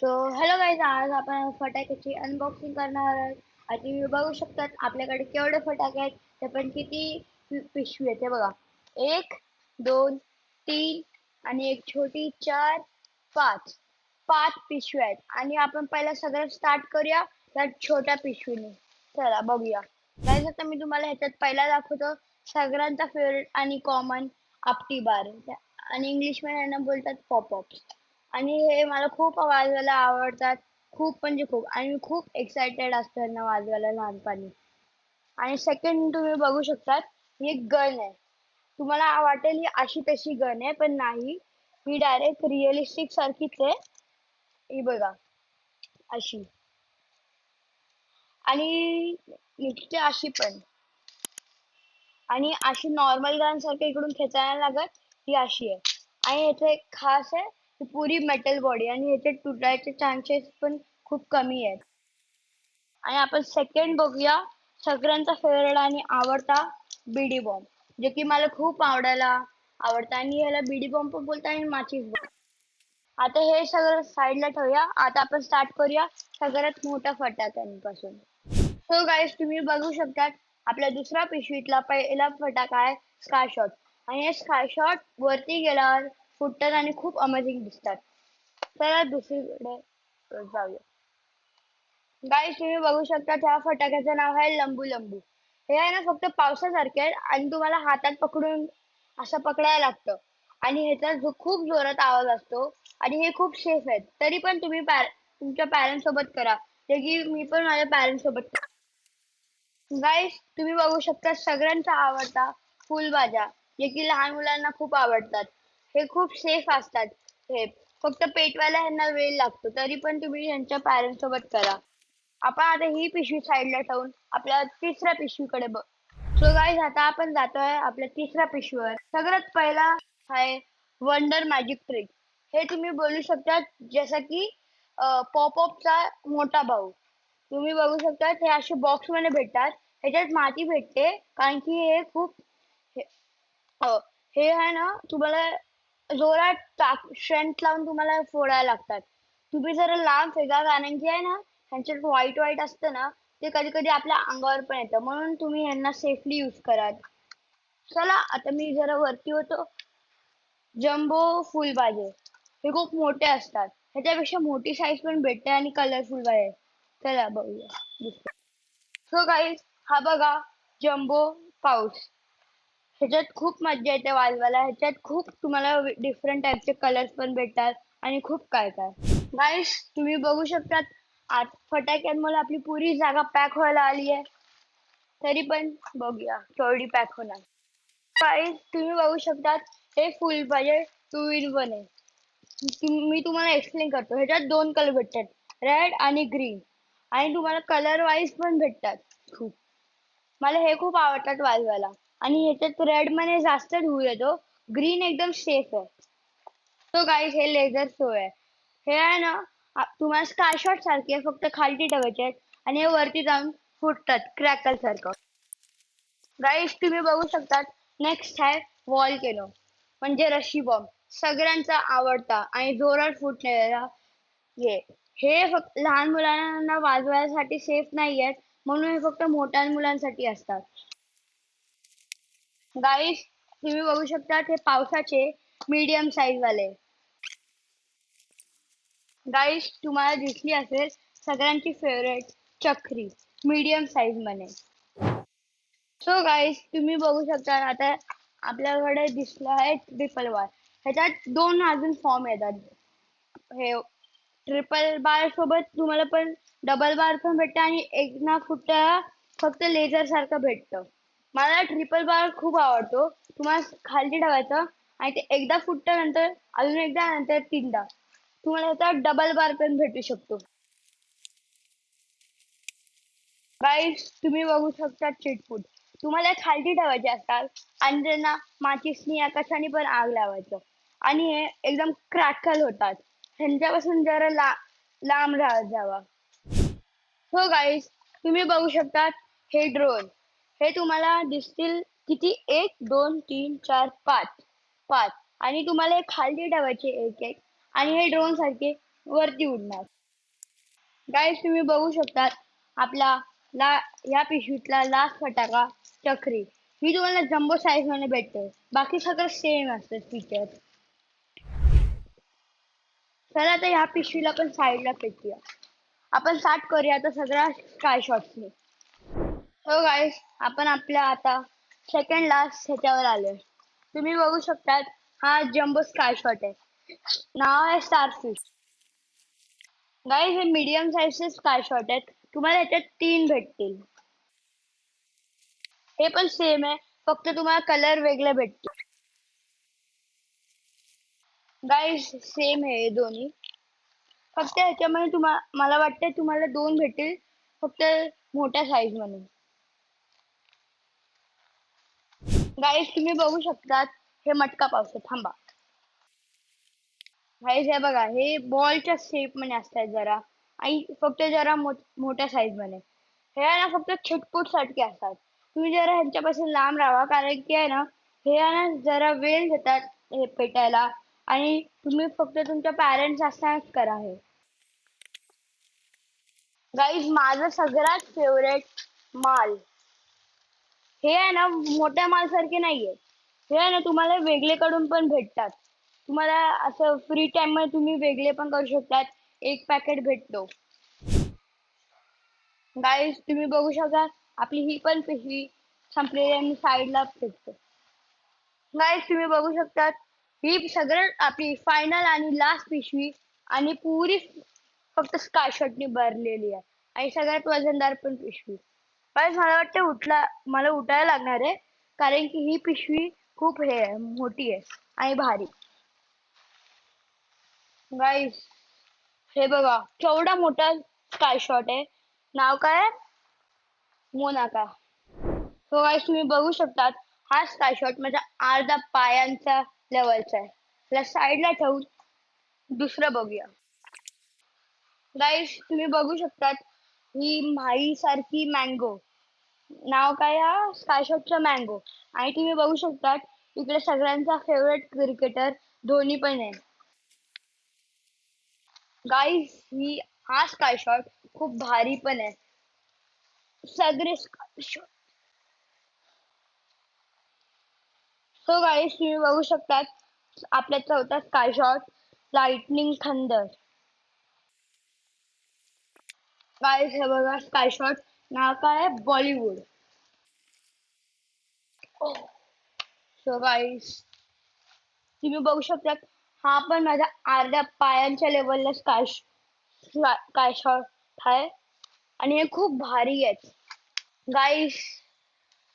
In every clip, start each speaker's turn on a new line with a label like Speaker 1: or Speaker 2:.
Speaker 1: So hello guys, आज आपण फटाक्याची unboxing करणार आहोत. आणि तुम्ही बघू शकतात आपल्याकडे केवढे फटाके आहेत. ते पण किती पिशवी आहेत ते बघा. एक, दोन, तीन आणि एक छोटी, चार, पाच. पाच पिशव्या आहेत आणि आपण पहिला सगळं स्टार्ट करूया त्या छोट्या पिशवीने. चला बघूया. गाईज, आता मी तुम्हाला ह्याच्यात पहिला दाखवतो सगळ्यांचा फेवरेट आणि कॉमन आपटी बार आणि इंग्लिश मध्ये यांना बोलतात पॉपअप. आणि हे मला खूप वाजवायला आवडतात. खूप म्हणजे खूप. आणि मी खूप एक्सायटेड असतो यांना वाजवायला लहानपणी. आणि सेकंड तुम्ही बघू शकतात, ही एक गन आहे. तुम्हाला वाटेल ही अशी तशी गन आहे, पण नाही. ही डायरेक्ट रिअलिस्टिक सारखीच आहे. ही बघा अशी. आणि निघते अशी पण. आणि अशी नॉर्मल गन सारखं इकडून खेचायला लागत, ही अशी आहे. आणि ह्याचं एक खास आहे, ही पुरी मेटल बॉडी आणि ह्याचे तुटायचे चान्सेस पण खूप कमी आहेत. आणि आपण सेकंड बघूया सगळ्यांचा फेवरेट आणि आवडता बीडी बॉम्ब, जे की मला खूप आवडतं आणि ह्याला बीडी बॉम्ब पण बोलतात आणि माचीस बॉम्ब. आता हे सगळं साईडला ठेवूया. आता आपण स्टार्ट करूया सगळ्यात मोठ्या फटाक्यांपासून. सो गाईस, तुम्ही बघू शकतात आपल्या दुसऱ्या पिशवीतला पहिला फटाका आहे स्काय शॉट. आणि हे स्काय शॉट वरती गेल्यावर फुटतात आणि खूप अमेझिंग दिसतात. चला दुसरीकडे जाऊया. गाईस, तुम्ही बघू शकता त्या फटाक्याचं नाव आहे लंबू लंबू. हे आहे ना फक्त पावसासारखे आहे आणि तुम्हाला हातात पकडून असं पकडायला लागतं. आणि ह्याचा जो खूप जोरात आवाज असतो आणि हे खूप सेफ आहेत. तरी पण तुम्ही तुमच्या पॅरेंट्स सोबत करा, जे की मी पण माझ्या पॅरेंट्स सोबत. गाईस, तुम्ही बघू शकता सगळ्यांचा आवडता फुलभाज्या, जे की लहान मुलांना खूप आवडतात. हे खूप सेफ असतात. हे फक्त पेटवायला ह्यांना वेळ लागतो, तरी पण तुम्ही ह्यांच्या पॅरेंट्स सोबत करा. आपण आता ही पिशवी साईडला ठेवून आपल्या तिसऱ्या पिशवीकडे बघ. सो गाईज, आता आपण जातोय आपल्या तिसऱ्या पिशवीवर. सगळ्यात पहिला आहे वंडर मॅजिक ट्रिक. हे तुम्ही बोलू शकता जसं की पॉपअपचा मोठा भाऊ. तुम्ही बघू शकता हे असे बॉक्स मध्ये भेटतात. ह्याच्यात माती भेटते, कारण की हे खूप हे अ, हे आहे ना, तुम्हाला जोरात स्ट्रेंथ लावून तुम्हाला फोडायला लागतात. तुम्ही जरा लांब फेका, कारण की आहे ना ह्यांच्यात व्हाईट व्हाईट असतं ना, ते कधी कधी आपल्या अंगावर पण येतं. म्हणून तुम्ही ह्यांना सेफली यूज करा. चला आता मी जरा वरती होतो. जम्बो फुलभाजे, हे खूप मोठे असतात. ह्याच्यापेक्षा मोठी साईज पण भेटते आणि कलरफुल भाज्या. चला बघूया. सो गाईज, हा बघा जम्बो पाऊस. ह्याच्यात खूप मज्जा येते वाजवायला. ह्याच्यात खूप तुम्हाला डिफरंट टाईपचे कलर्स पण भेटतात आणि खूप काय काय. गाईस, तुम्ही बघू शकतात आत फटाक्यांमुळे आपली पुरी जागा पॅक व्हायला आली आहे. तरी पण बघूया केवढी पॅक होणार. गाईस, तुम्ही बघू शकतात हे फुल पाहिजे 2 in 1 आहे. मी तुम्हाला एक्सप्लेन करतो. ह्याच्यात 2 कलर भेटतात, रेड आणि ग्रीन. आणि तुम्हाला कलर वाईज पण भेटतात खूप. मला हे खूप आवडतात वाजवायला. आणि ह्याच्यात रेड मध्ये जास्त धूर येतो, ग्रीन एकदम सेफ आहे. तो गाईज, हे लेझर शो आहे. हे आहे ना, तुम्हाला स्काय शॉट सारखे फक्त खालती ठेवायचे आहेत आणि हे वरती जाऊन फुटतात क्रॅकल सारखं. गाईज, तुम्ही बघू शकतात नेक्स्ट आहे वॉलकेनो, म्हणजे रशी बॉम्ब. सगळ्यांचा आवडता आणि जोरात फुटलेला. हे हे फक्त लहान मुलांना वाजवायसाठी सेफ नाही आहेत, म्हणून हे फक्त मोठ्या मुलांसाठी असतात. गाईज, तुम्ही बघू शकता हे पावसाचे मीडियम साईज वाले. गाईज, तुम्हाला दिसली असेल सगळ्यांची फेवरेट चक्री, मीडियम साईज मध्ये. सो गाईज, तुम्ही बघू शकता आता आपल्याकडे दिसला आहे ट्रिपल बार. ह्याच्यात 2 अजून फॉर्म येतात. हे ट्रिपल बार सोबत तुम्हाला पण डबल बार पण भेटतं आणि एक ना फुटता फक्त लेझर सारखं भेटतं. मला ट्रिपल बार खूप आवडतो. तुम्हाला खाली ठेवायचं आणि ते एकदा फुटल्यानंतर अजून एकदा, नंतर 3दा तुम्हाला ह्याचा डबल बार पण भेटू शकतो. गाईस, तुम्ही बघू शकता चिटफुट. तुम्हाला खालती ठेवायचे असतात आणि त्यांना माचीसनी या कशाने पण आग लावायचं आणि हे एकदम क्रॅकल होतात. ह्यांच्यापासून जरा लांब राहत जावा. हो गाईस, तुम्ही बघू शकता हे ड्रोन. हे तुम्हाला दिसतील किती, 1 2 3 4 5 5. आणि तुम्हाला हे खाली ठेवायचे एक एक. आणि हे ड्रोन सारखे वरती उडणार. गाईस तुम्ही बघू शकता आपला ला ह्या पिशवीतला लास्ट फटाका चक्री ही तुम्हाला जम्बो साईज मध्ये भेटते. बाकी सगळं सेम असतं फीचर. चला आता ह्या पिशवीला पण साईडला फेकूया. आपण स्टार्ट करूया आता सगळ्या स्काय शॉट्सने. हो गाईस आपण आपल्या आता सेकंड लास्ट ह्याच्यावर आलोय. तुम्ही बघू शकता हा जम्बो स्काय शॉट आहे. नाव आहे स्टारफिश. गाईस हे मीडियम साईजचे स्काय शॉट आहेत. तुम्हाला ह्याच्यात 3 भेटतील. हे पण सेम आहे फक्त तुम्हाला कलर वेगळे भेटतील. गाईस सेम आहे हे दोन्ही. फक्त ह्याच्यामध्ये मला वाटतं तुम्हाला 2 भेटतील फक्त मोठ्या साईज मध्ये. गाईस तुम्ही बघू शकतात हे मटका पावसा थांबा. गाईस हे बघा हे बॉलच्या शेप मध्ये असतात जरा आणि फक्त जरा मोठ्या साईज मध्ये. हे आहे ना फक्त छिटपूट साठी असतात. तुम्ही जरा ह्यांच्यापासून लांब राहा कारण की आहे ना हे आहे ना जरा वेळ घेतात हे पेटायला आणि तुम्ही फक्त तुमच्या पॅरेंट्स असतानाच करा हे. गाईज माझं सगळ्यात फेवरेट माल हे आहे ना मोठ्या माल सारखे नाहीये. हे आहे ना तुम्हाला वेगळे कडून पण भेटतात. तुम्हाला असं फ्री टाइम मध्ये तुम्ही वेगळे पण करू शकतात. एक पॅकेट भेटतो. गाईज तुम्ही बघू शकता आपली ही पण पिशवी संपलेली आणि साईडला फेकतो. गाईज तुम्ही बघू शकता ही सगळ्यात आपली फायनल आणि लास्ट पिशवी आणि पुरी फक्त स्काय शॉटनी भरलेली आहे आणि सगळ्यात वजनदार पण पिशवी. गाईज मला वाटतं मला उठायला लागणार आहे कारण की ही पिशवी खूप हे आहे, मोठी आहे आणि भारी. गाईज हे बघा केवढा मोठा स्काय शॉट आहे. नाव काय आहे? मोनाका. सो गाईज तुम्ही बघू शकतात हा स्काय शॉट माझ्या अर्धा पायांच्या लेवलचा आहे. त्याला साईडला ठेवून दुसरं बघूया. गाईज तुम्ही बघू शकतात ही माई सारखी मँगो. नाव काय हा स्काय शॉटचा मँगो. आणि तुम्ही बघू शकता इकडे सगळ्यांचा फेवरेट क्रिकेटर धोनी पण आहे. गाईज हा स्काय शॉट खूप भारी पण आहे. सगळे स्काय शॉट. सो गाईज तुम्ही बघू शकतात आपला चौथा sky shot lightning thunder. Guys हे बघा स्काय शॉट नाव काय आहे बॉलिवूड. सो गाईज तुम्ही बघू शकता हा पण माझ्या अर्ध्या पायांच्या लेवलला स्काय शॉट आहे आणि हे खूप भारी आहे. गाईस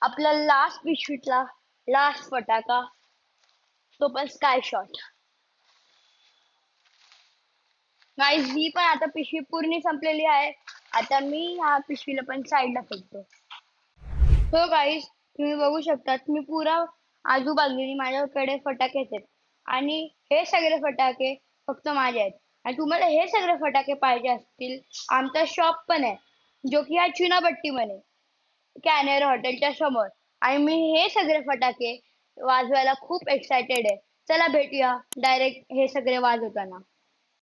Speaker 1: आपला लास्ट पिशवीतला लास्ट फटाका तो पण स्काय शॉट. गाईस ही पण आता पिशवी पूर्ण संपलेली आहे. आता मी ह्या पिशवीला पण साईडला फेकतो. हो गाईस तुम्ही बघू शकता मी पुरा आजूबाजूनी माझ्याकडे फटाके आहेत आणि हे सगळे फटाके फक्त माझे आहेत. आणि तुम्हाला हे सगळे फटाके पाहिजे असतील आमचा शॉप पण आहे जो की आहे चुनाभट्टी मध्ये कॅनेर हॉटेलच्या समोर. आणि मी हे सगळे फटाके वाजवायला खूप एक्सायटेड आहे. चला भेटूया डायरेक्ट हे सगळे वाजवताना.